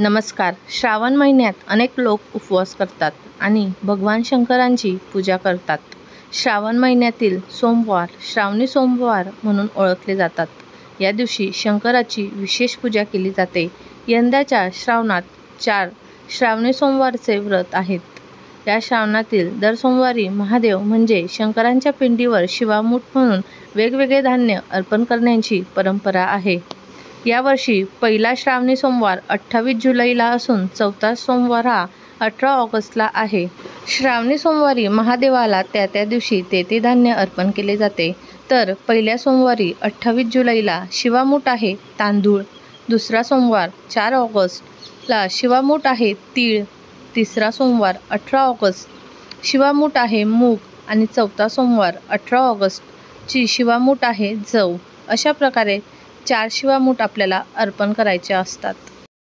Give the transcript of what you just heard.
नमस्कार. श्रावण महिन्यात अनेक लोक उपवास करतात आणि भगवान शंकरांची पूजा करतात. श्रावण महिन्यातील सोमवार श्रावणी सोमवार म्हणून ओळखले जातात. या दिवशी शंकराची विशेष पूजा केली जाते. यंदाच्या श्रावणात 4 श्रावणी सोमवारचे व्रत आहेत. या श्रावणातील दर सोमवारी महादेव म्हणजे शंकरांच्या पिंडीवर शिवामूठ म्हणून वेगवेगळे धान्य अर्पण करण्याची परंपरा आहे. यावर्षी पहिला श्रावणी सोमवार 28 जुलैला असून चौथा सोमवार हा 18 ऑगस्टला आहे. श्रावणी सोमवारी महादेवाला त्या दिवशी ते धान्य अर्पण केले जाते. तर पहिल्या सोमवारी 28 जुलैला शिवामूठ आहे तांदूळ, दुसरा सोमवार 4 ऑगस्टला शिवामूठ आहे तीळ, तिसरा सोमवार 18 ऑगस्ट शिवामूठ आहे मूग आणि चौथा सोमवार 18 ऑगस्टची शिवामूठ आहे जव. अशा प्रकारे 4 शिवामूठ आपल्याला अर्पण करायचे असतात.